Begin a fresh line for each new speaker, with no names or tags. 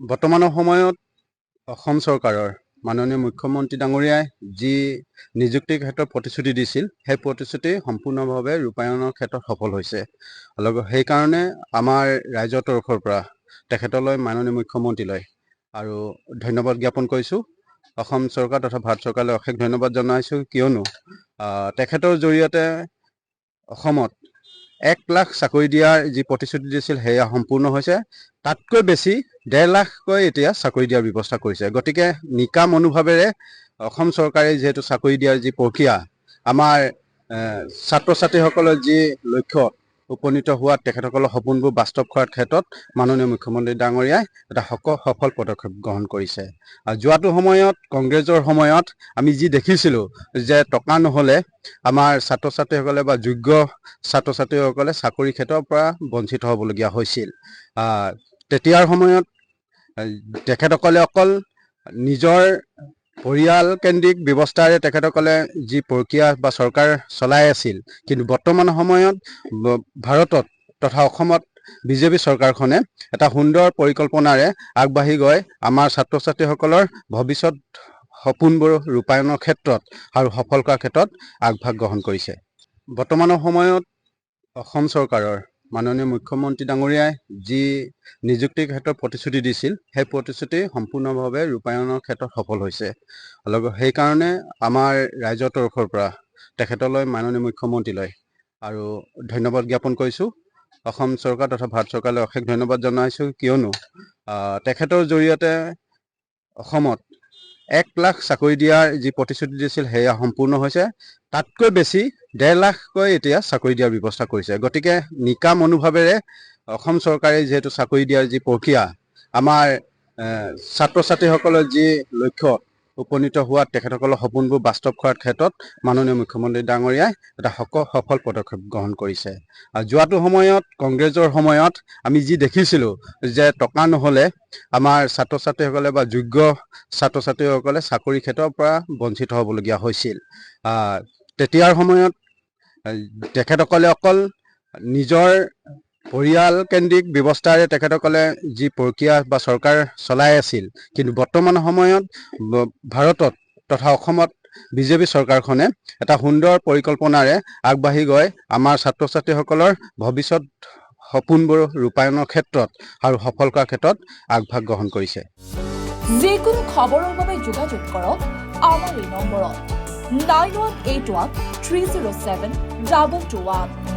বৰ্তমানৰ সময়ত অসম চৰকাৰৰ মাননীয় মুখ্যমন্ত্ৰী ডাঙৰীয়াই যি নিযুক্তিৰ ক্ষেত্ৰত প্ৰতিশ্ৰুতি দিছিল সেই প্ৰতিশ্ৰুতি সম্পূৰ্ণভাৱে ৰূপায়ণৰ ক্ষেত্ৰত সফল হৈছে। সেইকাৰণে আমাৰ ৰাইজৰ তৰফৰ পৰা তেখেতলৈ মাননীয় মুখ্যমন্ত্ৰীলৈ আৰু ধন্যবাদ জ্ঞাপন কৰিছোঁ। অসম চৰকাৰ তথা ভাৰত চৰকাৰলৈ অশেষ ধন্যবাদ জনাইছোঁ, কিয়নো তেখেতৰ জৰিয়তে অসমত 1 লাখ চাকৰি দিয়াৰ যি প্ৰতিশ্ৰুতি দিছিল সেয়া সম্পূৰ্ণ হৈছে। তাতকৈ বেছি 1.5 লাখকৈ এতিয়া চাকৰি দিয়াৰ ব্যৱস্থা কৰিছে। গতিকে নিকা মনোভাৱেৰে অসম চৰকাৰে যিহেতু চাকৰি দিয়াৰ যি প্ৰক্ৰিয়া, আমাৰ ছাত্ৰ ছাত্ৰীসকলৰ যি লক্ষ্য উপনীত হোৱাত তেখেতসকলৰ সপোনবোৰ বাস্তৱ কৰাৰ ক্ষেত্ৰত মাননীয় মুখ্যমন্ত্ৰী ডাঙৰীয়াই এটা সফল পদক্ষেপ গ্ৰহণ কৰিছে। যোৱাটো সময়ত কংগ্ৰেছৰ সময়ত আমি যি দেখিছিলোঁ যে টকা নহ'লে আমাৰ ছাত্ৰ ছাত্ৰীসকলে বা যোগ্য ছাত্ৰ ছাত্ৰীসকলে চাকৰি ক্ষেত্ৰৰ পৰা বঞ্চিত হ'বলগীয়া হৈছিল। তেতিয়াৰ সময়ত তেখেতসকলে অকল নিজৰ পৰিয়ালকেন্দ্ৰিক ব্যৱস্থাৰে তেখেতসকলে যি প্ৰক্ৰিয়া বা চৰকাৰ চলাই আছিল, কিন্তু বৰ্তমান সময়ত ভাৰতত তথা অসমত বিজেপি চৰকাৰখনে এটা সুন্দৰ পৰিকল্পনাৰে আগবাঢ়ি গৈ আমাৰ ছাত্ৰ ছাত্ৰীসকলৰ ভৱিষ্যত সপোনবোৰ ৰূপায়ণৰ ক্ষেত্ৰত আৰু সফল কৰাৰ ক্ষেত্ৰত আগভাগ গ্ৰহণ কৰিছে। বৰ্তমানৰ সময়ত অসম চৰকাৰৰ মাননীয় মুখ্যমন্ত্ৰী ডাঙৰীয়াই যি নিযুক্তিৰ ক্ষেত্ৰত প্ৰতিশ্ৰুতি দিছিল সেই প্ৰতিশ্ৰুতি সম্পূৰ্ণভাৱে ৰূপায়ণৰ ক্ষেত্ৰত সফল হৈছে। সেইকাৰণে আমাৰ ৰাইজৰ তৰফৰ পৰা তেখেতলৈ মাননীয় মুখ্যমন্ত্ৰীলৈ আৰু ধন্যবাদ জ্ঞাপন কৰিছোঁ। অসম চৰকাৰ তথা ভাৰত চৰকাৰলৈ অশেষ ধন্যবাদ জনাইছোঁ, কিয়নো তেখেতৰ জৰিয়তে অসমত 1 লাখ চাকৰি দিয়াৰ যি প্ৰতিশ্ৰুতি দিছিল সেয়া সম্পূৰ্ণ হৈছে। তাতকৈ বেছি 1.5 লাখকৈ এতিয়া চাকৰি দিয়াৰ ব্যৱস্থা কৰিছে। গতিকে নিকা মনোভাৱেৰে অসম চৰকাৰে যিহেতু চাকৰি দিয়াৰ যি প্ৰক্ৰিয়া, আমাৰ ছাত্ৰ ছাত্ৰীসকলৰ যি লক্ষ্য উপনীত হোৱাত তেখেতসকলৰ সপোনবোৰ বাস্তৱ কৰাৰ ক্ষেত্ৰত মাননীয় মুখ্যমন্ত্ৰী ডাঙৰীয়াই এটা সফল পদক্ষেপ গ্ৰহণ কৰিছে। যোৱাটো সময়ত কংগ্ৰেছৰ সময়ত আমি যি দেখিছিলোঁ যে টকা নহ'লে আমাৰ ছাত্ৰ ছাত্ৰীসকলে বা যোগ্য ছাত্ৰ ছাত্ৰীসকলে চাকৰি ক্ষেত্ৰৰ পৰা বঞ্চিত হ'বলগীয়া হৈছিল। তেতিয়াৰ সময়ত তেখেতসকলে অকল নিজৰ পৰিয়ালকেন্দ্ৰিক ব্যৱস্থাৰে তেখেতসকলে যি প্ৰক্ৰিয়া বা চৰকাৰ চলাই আছিল, কিন্তু বৰ্তমান সময়ত ভাৰতত তথা অসমত বিজেপি চৰকাৰখনে এটা সুন্দৰ পৰিকল্পনাৰে আগবাঢ়ি গৈ আমাৰ ছাত্ৰ ছাত্ৰীসকলৰ ভৱিষ্যত সপোনবোৰ ৰূপায়ণৰ ক্ষেত্ৰত আৰু সফল কৰাৰ ক্ষেত্ৰত আগভাগ গ্ৰহণ কৰিছে।
যিকোনো খবৰৰ বাবে যোগাযোগ কৰক আমাৰ এই নম্বৰত 9181 307 2221।